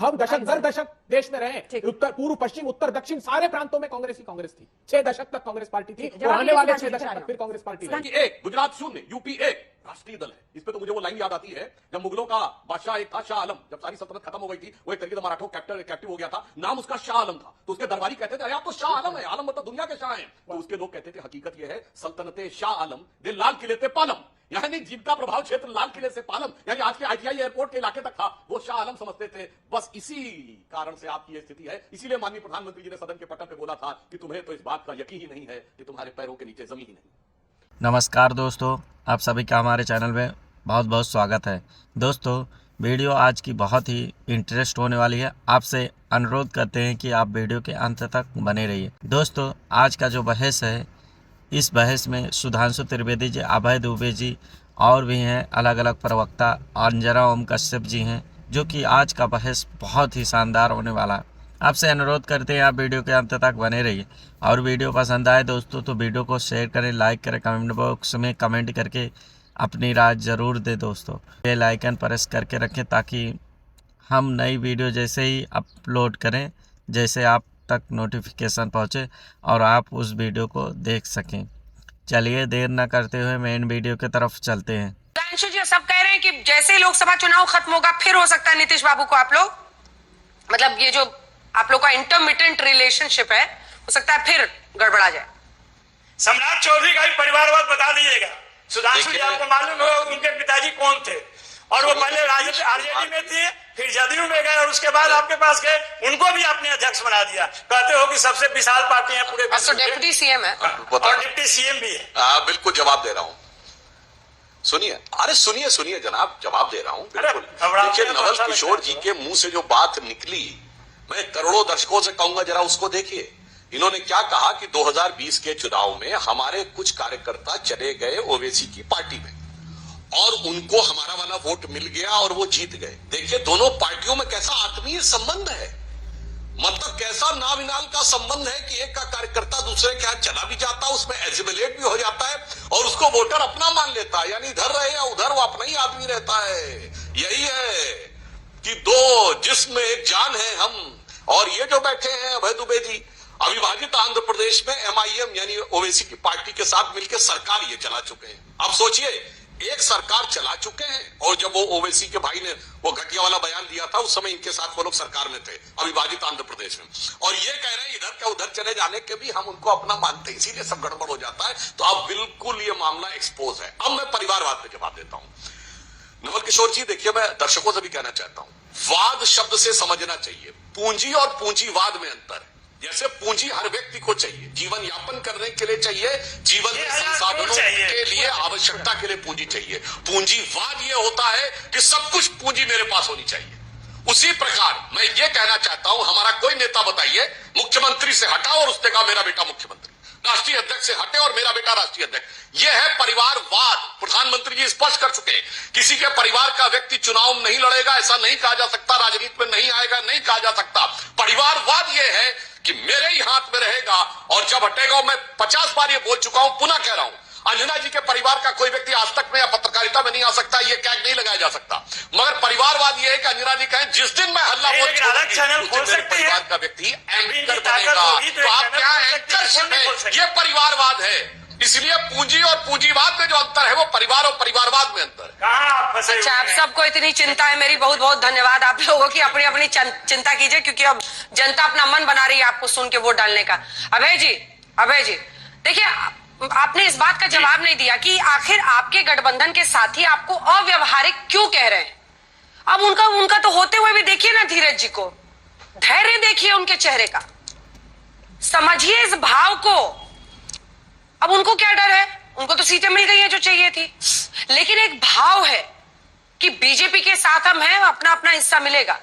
हम दशक दर दशक देश में रहे, उत्तर पूर्व पश्चिम उत्तर दक्षिण सारे प्रांतों में कांग्रेस ही कांग्रेस थी। 6 दशक तक कांग्रेस पार्टी थी और आने वाले 6 दशक तक फिर कांग्रेस पार्टी रहेगी। एक गुजरात 0, यूपी 1 राष्ट्रीय दल है। इस पे तो मुझे वो लाइन याद आती है जब मुगलों का बादशाह एक था शाह आलम, जब सारी सल्तनत खत्म हो गई थी, वो एक तरीके से मराठों कैप्टिव हो गया था, नाम उसका शाह आलम था। तो उसके दरबारी कहते थे अरे आप तो शाह आलम है, आलम मतलब दुनिया के शाह हैं। तो उसके लोग कहते थे हकीकत यह है सल्तनते शाह आलम दिल लाल किले ते पालम, यानी जिनका प्रभाव क्षेत्र लाल किले से पालम यानी आज के आईटीआई एयरपोर्ट के इलाके तक था, वो शाह आलम समझते थे। बस इसी कारण से आपकी ये स्थिति है। इसीलिए माननीय प्रधानमंत्री जी ने सदन के पटल पे बोला था कि तुम्हें तो इस बात का यकीन ही नहीं है कि तुम्हारे पैरों के नीचे जमीन ही नहीं। नमस्कार दोस्तों, आप सभी का हमारे चैनल में बहुत बहुत स्वागत है। दोस्तों, वीडियो आज की बहुत ही इंटरेस्ट होने वाली है। आपसे अनुरोध करते हैं कि आप वीडियो के अंत तक बने रहिए। दोस्तों, आज का जो बहस है, इस बहस में सुधांशु त्रिवेदी जी, अभय दुबे जी और भी हैं अलग अलग प्रवक्ता, अंजना ओम कश्यप जी हैं, जो कि आज का बहस बहुत ही शानदार होने वाला है। आपसे अनुरोध करते हैं आप वीडियो के अंत तक बने रहिए। और वीडियो पसंद आए दोस्तों तो वीडियो को शेयर करें, लाइक करें, कमेंट बॉक्स में कमेंट करके अपनी राय ज़रूर दें। दोस्तों, बेल आइकन प्रेस करके रखें ताकि हम नई वीडियो जैसे ही अपलोड करें, जैसे आप तक नोटिफिकेशन पहुंचे और आप उस वीडियो को देख सकें। चलिए देर न करते हुए मेन वीडियो की तरफ चलते हैं। सुधांशु जी सब कह रहे हैं कि जैसे ही लोकसभा चुनाव खत्म होगा फिर हो सकता है नीतीश बाबू को आप लोग, मतलब ये जो आप लोग का इंटरमिटेंट रिलेशनशिप है, हो सकता है फिर गड़बड़ा जाए। सम्राट चौधरी का भी परिवारवाद बता दीजिएगा। सुधांशु जी आपको मालूम होगा उनके पिताजी कौन थे, और वो पहले आरजेडी में थे, फिर जदयू में गए और उसके बाद आपके पास गए, उनको भी आपने अध्यक्ष बना दिया। कहते हो कि सबसे विशाल पार्टी है पूरे तो डिप्टी सीएम है और डिप्टी सीएम भी है। बिल्कुल जवाब दे रहा हूँ, सुनिए। अरे सुनिए जनाब, जवाब दे रहा हूँ बिल्कुल। देखिए, नवल किशोर जी के मुंह से जो बात निकली, मैं करोड़ों दर्शकों से कहूंगा जरा उसको देखिए। इन्होंने क्या कहा कि 2020 के चुनाव में हमारे कुछ कार्यकर्ता चले गए ओवैसी की पार्टी में और उनको हमारा वाला वोट मिल गया और वो जीत गए। देखिए, दोनों पार्टियों में कैसा आत्मीय संबंध है, मतलब कैसा नाविनाल का संबंध है कि एक का कार्यकर्ता दूसरे के यहाँ चला भी जाता है, उसमें एजिमुलेट भी हो जाता है और उसको वोटर अपना मान लेता है, यानी इधर रहे या उधर वो अपना ही आदमी रहता है। यही है कि दो जिस्म एक जान है हम। और ये जो बैठे हैं अभय दुबे जी, अविभाजित आंध्र प्रदेश में एमआईएम यानी ओवैसी की पार्टी के साथ मिलकर सरकार ये चला चुके हैं। अब सोचिए, एक सरकार चला चुके हैं और जब वो ओवैसी के भाई ने वो घटिया वाला बयान दिया था, उस समय इनके साथ वो लोग सरकार में थे अविभाजित आंध्र प्रदेश में, और ये कह रहे हैं इधर के उधर चले जाने के भी हम उनको अपना मानते हैं, इसीलिए सब गड़बड़ हो जाता है। तो अब बिल्कुल ये मामला एक्सपोज है। अब मैं परिवारवाद पे जवाब देता हूं। नवल किशोर जी, देखिए, मैं दर्शकों से भी कहना चाहता हूं, वाद शब्द से समझना चाहिए पूंजी और पूंजीवाद में अंतर है। जैसे पूंजी हर व्यक्ति को चाहिए, जीवन यापन करने के लिए चाहिए, जीवन में संसाधनों के लिए आवश्यकता के लिए पूंजी चाहिए। पूंजीवाद ये होता है कि सब कुछ पूंजी मेरे पास होनी चाहिए। उसी प्रकार मैं ये कहना चाहता हूं, हमारा कोई नेता बताइए मुख्यमंत्री से हटा और उसने कहा मेरा बेटा मुख्यमंत्री, राष्ट्रीय अध्यक्ष से हटे और मेरा बेटा राष्ट्रीय अध्यक्ष। यह है परिवारवाद। प्रधानमंत्री जी स्पष्ट कर चुके हैं, किसी के परिवार का व्यक्ति चुनाव नहीं लड़ेगा, ऐसा नहीं कहा जा सकता, राजनीति में नहीं आएगा, नहीं कहा जा सकता। परिवारवाद यह है कि मेरे ही हाथ में रहेगा और जब हटेगा, मैं 50 बार ये बोल चुका हूं, पुनः कह रहा हूं, अंजना जी के परिवार का कोई व्यक्ति आज तक में या पत्रकारिता में नहीं आ सकता, ये टैग नहीं लगाया जा सकता। मगर परिवारवाद ये है कि अंजना जी कहें जिस दिन मैं हल्ला बोल परिवार का व्यक्ति एंकर बनेगा, तो आप क्या एंकरशिप है, ये परिवारवाद है। इसलिए पूंजी और पूंजीवाद में जो अंतर है वो परिवार और परिवारवाद में अंतर है। अच्छा, आप सबको इतनी चिंता है, मेरी बहुत बहुत धन्यवाद आप लोगों की। अपनी अपनी चिंता कीजिए, क्योंकि अब जनता अपना मन बना रही है आपको सुन के वोट डालने का। अभय जी देखिए, आपने इस बात का जवाब नहीं दिया कि आखिर आपके गठबंधन के साथी आपको अव्यवहारिक क्यों कह रहे हैं। अब उनका तो होते हुए भी देखिए ना, धीरज जी को धैर्य देखिए उनके चेहरे का, समझिए इस भाव को। अब उनको क्या डर है, उनको तो सीटें मिल गई हैं जो चाहिए थी, लेकिन एक भाव है कि बीजेपी के साथ हम हैं, अपना अपना हिस्सा मिलेगा,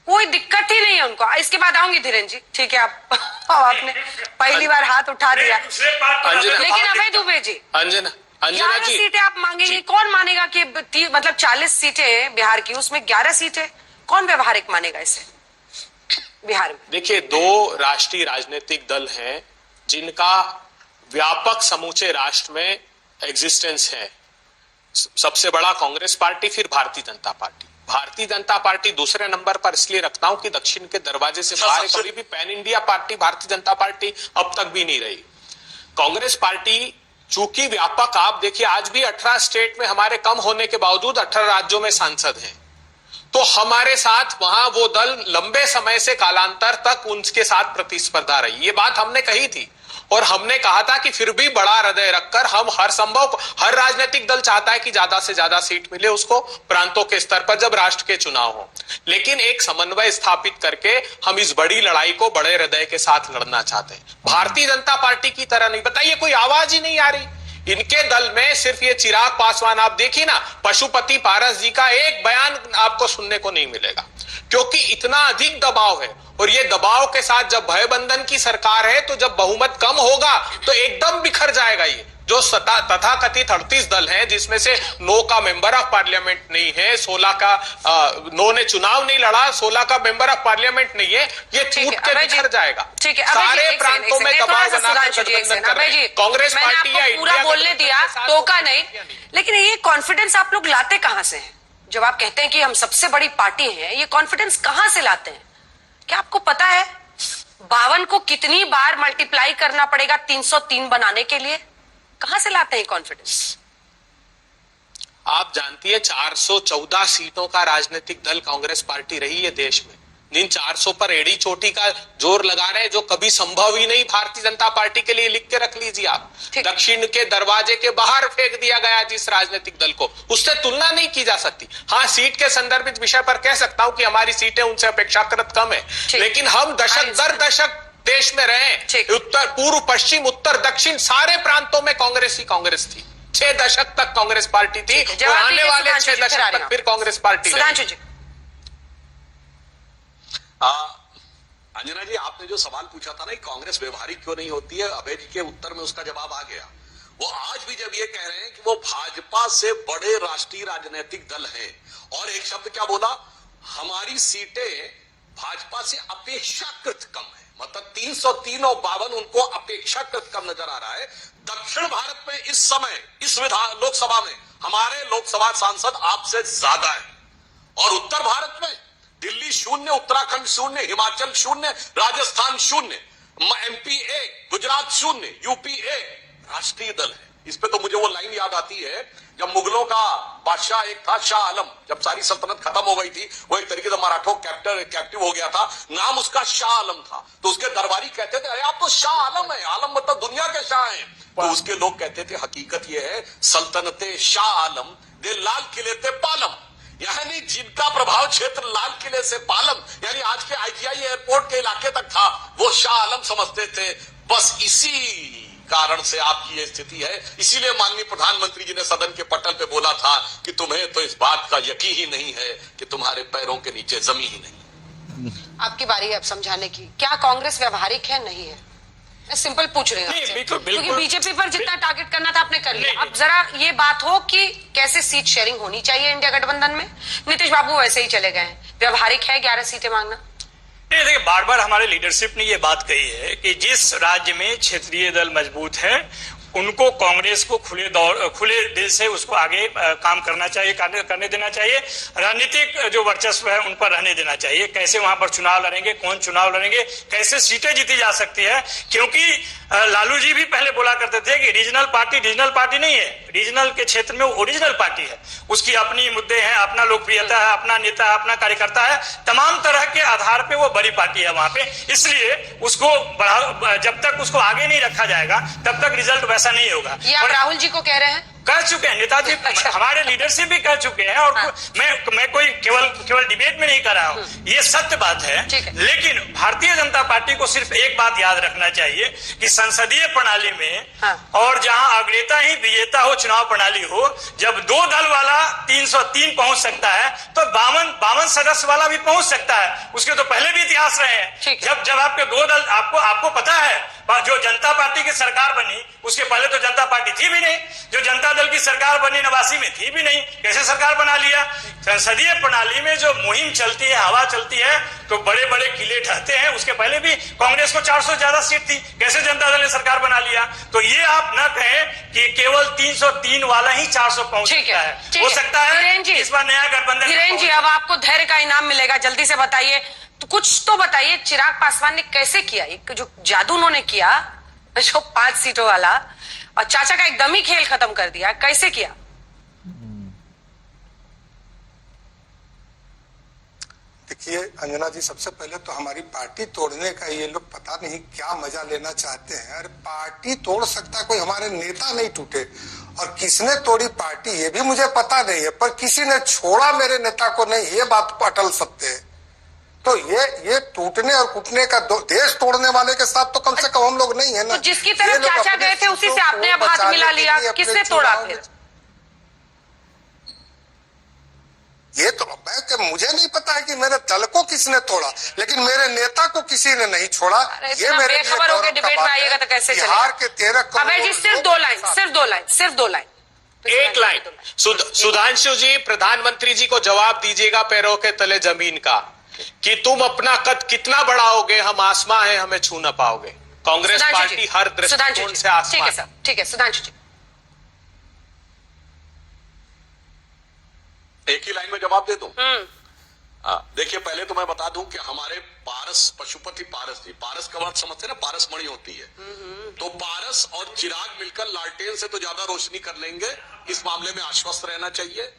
कोई दिक्कत ही नहीं है उनको। इसके बाद आऊंगी धीरेन्द्र जी, ठीक है। आपने पहली बार हाथ उठा दिया, लेकिन अभय दुबे जी, अंजना जी, सीटें आप मांगेंगे, कौन मानेगा कि मतलब 40 सीटें बिहार की, उसमें 11 सीटें कौन व्यवहारिक मानेगा इसे बिहार में? देखिए, 2 राष्ट्रीय राजनीतिक दल हैं जिनका व्यापक समूचे राष्ट्र में एग्जिस्टेंस है। सबसे बड़ा कांग्रेस पार्टी, फिर भारतीय जनता पार्टी। भारतीय जनता पार्टी दूसरे नंबर पर इसलिए रखता हूं कि दक्षिण के दरवाजे से बाहर कभी भी pan India party Bharatiya Janata party अब तक भी नहीं रही। कांग्रेस पार्टी चूंकि व्यापक, आप देखिए आज भी 18 स्टेट में हमारे कम होने के बावजूद 18 राज्यों में सांसद हैं, तो हमारे साथ वहां वो दल लंबे समय से कालांतर तक उनके साथ प्रतिस्पर्धा रही। ये बात हमने कही थी और हमने कहा था कि फिर भी बड़ा हृदय रखकर हम हर संभव, हर राजनीतिक दल चाहता है कि ज्यादा से ज्यादा सीट मिले उसको प्रांतों के स्तर पर जब राष्ट्र के चुनाव हो, लेकिन एक समन्वय स्थापित करके हम इस बड़ी लड़ाई को बड़े हृदय के साथ लड़ना चाहते हैं। भारतीय जनता पार्टी की तरह नहीं। बताइए, कोई आवाज ही नहीं आ रही इनके दल में। सिर्फ ये चिराग पासवान, आप देखिए ना, पशुपति पारस जी का एक बयान आपको सुनने को नहीं मिलेगा, क्योंकि इतना अधिक दबाव है। और ये दबाव के साथ जब भयबंधन की सरकार है, तो जब बहुमत कम होगा तो एकदम बिखर जाएगा। ये जो तथाकथित 38 दल हैं, जिसमें से 9 का मेंबर ऑफ पार्लियामेंट नहीं है, 16 का 9 ने चुनाव नहीं लड़ा, 16 का मेंबर ऑफ पार्लियामेंट नहीं है, ये टूट के बिखर जाएगा। ठीक है, सारे प्रांतों में दबाव बनाकर कांग्रेस पार्टी या पूरा बोलने दिया, टोका नहीं, लेकिन ये कॉन्फिडेंस आप लोग लाते कहां से हैं? जब आप कहते हैं कि हम सबसे बड़ी पार्टी हैं, ये कॉन्फिडेंस कहां से लाते हैं? क्या आपको पता है 52 को कितनी बार मल्टीप्लाई करना पड़ेगा 303 बनाने के लिए? कहां से लाते हैं कॉन्फिडेंस? आप जानती है 414 सीटों का राजनीतिक दल कांग्रेस पार्टी रही है देश में। इन 400 पर एड़ी चोटी का जोर लगा रहे हैं, जो कभी संभव ही नहीं भारतीय जनता पार्टी के लिए। लिख के रख लीजिए आप, दक्षिण के दरवाजे के बाहर फेंक दिया गया जिस राजनीतिक दल को, उससे तुलना नहीं की जा सकती। हाँ, सीट के संदर्भित विषय पर कह सकता हूं कि हमारी सीटें उनसे अपेक्षाकृत कम है, लेकिन हम दशक दर दशक देश में रहे। उत्तर पूर्व पश्चिम उत्तर दक्षिण सारे प्रांतों में कांग्रेस ही कांग्रेस थी। 6 दशक तक कांग्रेस पार्टी थी, और आने वाले 6 दशक तक फिर कांग्रेस पार्टी रहेगी। अंजना जी, आपने जो सवाल पूछा था ना, कांग्रेस व्यवहारिक क्यों नहीं होती है, अभय जी के उत्तर में उसका जवाब आ गया। वो आज भी जब ये कह रहे हैं कि वो भाजपा से बड़े राष्ट्रीय राजनीतिक दल हैं, और एक शब्द क्या बोला, हमारी सीटें भाजपा से अपेक्षाकृत कम है, मतलब 303 और 52 उनको अपेक्षाकृत कम नजर आ रहा है। दक्षिण भारत में इस समय इस लोकसभा में हमारे लोकसभा सांसद आपसे ज्यादा है, और उत्तर भारत में दिल्ली 0, उत्तराखंड 0, हिमाचल 0, राजस्थान 0, MP 1, गुजरात 0, UP 1 राष्ट्रीय दल है। इस पे तो मुझे वो लाइन याद आती है, जब मुगलों का बादशाह एक था शाह आलम, जब सारी सल्तनत खत्म हो गई थी, वो एक तरीके से मराठों कैप्टिव हो गया था, नाम उसका शाह आलम था, तो उसके दरबारी कहते थे, अरे आप तो शाह आलम है, आलम मतलब दुनिया के शाह हैं। तो उसके लोग कहते थे, हकीकत ये है, सल्तनते शाह आलम दे लाल किले ते पालम, यानी जिनका प्रभाव क्षेत्र लाल किले से पालम, यानी आज के IGI एयरपोर्ट के इलाके तक था, वो शाह आलम समझते थे। बस इसी कारण से आपकी ये स्थिति है। इसीलिए माननीय प्रधानमंत्री जी ने सदन के पटल पे बोला था कि तुम्हें तो इस बात का यकीन ही नहीं है कि तुम्हारे पैरों के नीचे जमीन ही नहीं। आपकी बारी है अब समझाने की, क्या कांग्रेस व्यवहारिक है, नहीं है? मैं सिंपल पूछ रही हूँ, क्योंकि बीजेपी पर जितना टारगेट करना था आपने कर लिया। अब जरा ये बात हो कि कैसे सीट शेयरिंग होनी चाहिए इंडिया गठबंधन में। नीतीश बाबू वैसे ही चले गए, व्यवहारिक है 11 सीटें मांगना? देखिए, बार बार हमारे लीडरशिप ने ये बात कही है कि जिस राज्य में क्षेत्रीय दल मजबूत है, उनको कांग्रेस को खुले दिल से उसको आगे काम करना चाहिए, करने देना चाहिए। राजनीतिक जो वर्चस्व है उन पर रहने देना चाहिए। कैसे वहां पर चुनाव लड़ेंगे, कौन चुनाव लड़ेंगे, कैसे सीटें जीती जा सकती है, क्योंकि लालू जी भी पहले बोला करते थे कि रीजनल पार्टी नहीं है, रीजनल के क्षेत्र में वो ओरिजिनल पार्टी है, उसकी अपनी मुद्दे हैं, अपना लोकप्रियता है, अपना नेता है, अपना कार्यकर्ता है, तमाम तरह के आधार पे वो बड़ी पार्टी है वहां पे। इसलिए उसको जब तक उसको आगे नहीं रखा जाएगा तब तक रिजल्ट वैसा नहीं होगा। ये आप राहुल जी को कह रहे हैं? कह चुके हैं नेताजी, हमारे लीडरशिप भी कह चुके हैं, और मैं कोई केवल डिबेट में नहीं कर रहा हूँ, ये सत्य बात है। लेकिन भारतीय जनता पार्टी को सिर्फ एक बात याद रखना चाहिए कि संसदीय प्रणाली में और जहां अग्रता ही विजेता हो, चुनाव प्रणाली हो, जब 2 दल वाला 303 पहुंच सकता है तो 52 सदस्य वाला भी पहुंच सकता है। उसके तो पहले भी इतिहास रहे हैं। जब आपके 2 दल, आपको पता है, जो जनता पार्टी की सरकार बनी उसके पहले तो जनता पार्टी थी भी नहीं। जो जनता दल की सरकार बनी 89 में थी भी नहीं, कैसे सरकार बना लिया। संसदीय प्रणाली में जो मुहिम चलती है, हवा चलती है, तो बड़े बड़े किले ढहते हैं। उसके पहले भी कांग्रेस को 400 ज्यादा सीट थी, कैसे जनता दल ने सरकार बना लिया। तो ये आप न कहें कि केवल 303 वाला ही 400 पहुंच सकता है। हो सकता है इस बार नया गठबंधन। धीरेन्द्र जी, अब आपको धैर्य का इनाम मिलेगा, जल्दी से बताइए। तो कुछ तो बताइए, चिराग पासवान ने कैसे किया, एक जो जादू उन्होंने किया, जो 5 सीटों वाला, और चाचा का एकदम ही खेल खत्म कर दिया, कैसे किया? देखिए अंजना जी, सबसे पहले तो हमारी पार्टी तोड़ने का ये लोग पता नहीं क्या मजा लेना चाहते हैं। अरे पार्टी तोड़ सकता कोई, हमारे नेता नहीं टूटे। और किसने तोड़ी पार्टी ये भी मुझे पता नहीं है, पर किसी ने छोड़ा मेरे नेता को नहीं, ये बात अटल सत्य है। तो ये टूटने और कुटने का देश तोड़ने वाले के साथ तो कम से कम हम लोग नहीं है ना। तो जिसकी तरफ चाचा गए थे उसी से आपने अब हाथ मिला लिया, किसने तोड़ा फिर? ये तो मुझे नहीं पता है कि मेरे दल को किसने तोड़ा, लेकिन मेरे नेता को किसी ने नहीं छोड़ा। ये मेरे बेखबर होकर डिबेट में आइएगा तो कैसे चलेगा? बिहार के 13 करोड़ अभय जी, सिर्फ दो लाइन। एक लाइन। सुधांशु जी, प्रधानमंत्री जी को जवाब दीजिएगा पैरों के तले जमीन का, कि तुम अपना कद कितना बढ़ाओगे, हम आसमां हैं, हमें छू ना पाओगे। कांग्रेस पार्टी हर दृष्टिकोण से आसमां। ठीक है सर, ठीक है सुधांशु जी। एक ही लाइन में जवाब दे दूं? देखिए, पहले तो मैं बता दूं कि हमारे पारस, पशुपति पारस जी, पारस का बात समझते ना, पारस मणि होती है, तो पारस और चिराग मिलकर लालटेन से तो ज्यादा रोशनी कर लेंगे। इस मामले में आश्वस्त रहना चाहिए।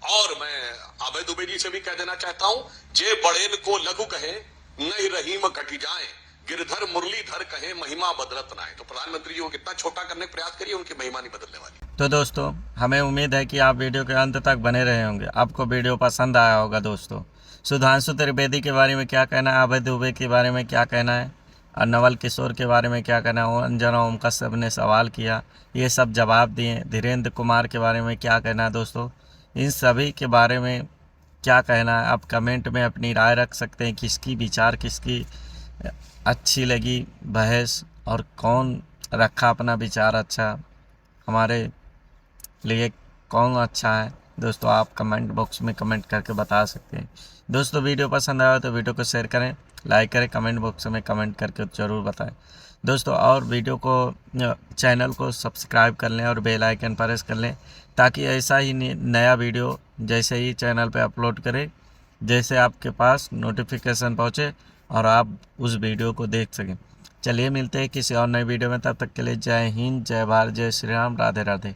और मैं अभय दुबे जी से भी कह देना चाहता हूं, जे बड़ेल को लघु कहे, नहीं रहीम घटी जाए, गिरधर मुरलीधर कहे, महिमा बदलत ना है। तो प्रधानमंत्री जी को कितना छोटा करने का प्रयास करिए, उनकी महिमा नहीं बदलने वाली। तो दोस्तों, हमें उम्मीद है कि आप वीडियो के अंत तक बने रहे होंगे, आपको वीडियो पसंद आया होगा। दोस्तों, सुधांशु त्रिवेदी के बारे में क्या कहना है, अभय दुबे के बारे में क्या कहना है, और नवल किशोर के बारे में क्या कहना है, अंजना ओम कश्यप ने सवाल किया, ये सब जवाब दिए। धीरेन्द्र कुमार के बारे में क्या कहना है दोस्तों, इन सभी के बारे में क्या कहना है, आप कमेंट में अपनी राय रख सकते हैं। किसकी विचार, किसकी अच्छी लगी बहस, और कौन रखा अपना विचार अच्छा, हमारे लिए कौन अच्छा है दोस्तों, आप कमेंट बॉक्स में कमेंट करके बता सकते हैं। दोस्तों, वीडियो पसंद आया तो वीडियो को शेयर करें, लाइक करें, कमेंट बॉक्स में कमेंट करके ज़रूर बताएं दोस्तों। और वीडियो को, चैनल को सब्सक्राइब कर लें और बेल आइकन प्रेस कर लें, ताकि ऐसा ही नया वीडियो जैसे ही चैनल पे अपलोड करें, जैसे आपके पास नोटिफिकेशन पहुँचे और आप उस वीडियो को देख सकें। चलिए मिलते हैं किसी और नए वीडियो में, तब तक के लिए जय हिंद, जय भारत, जय श्री राम, राधे राधे।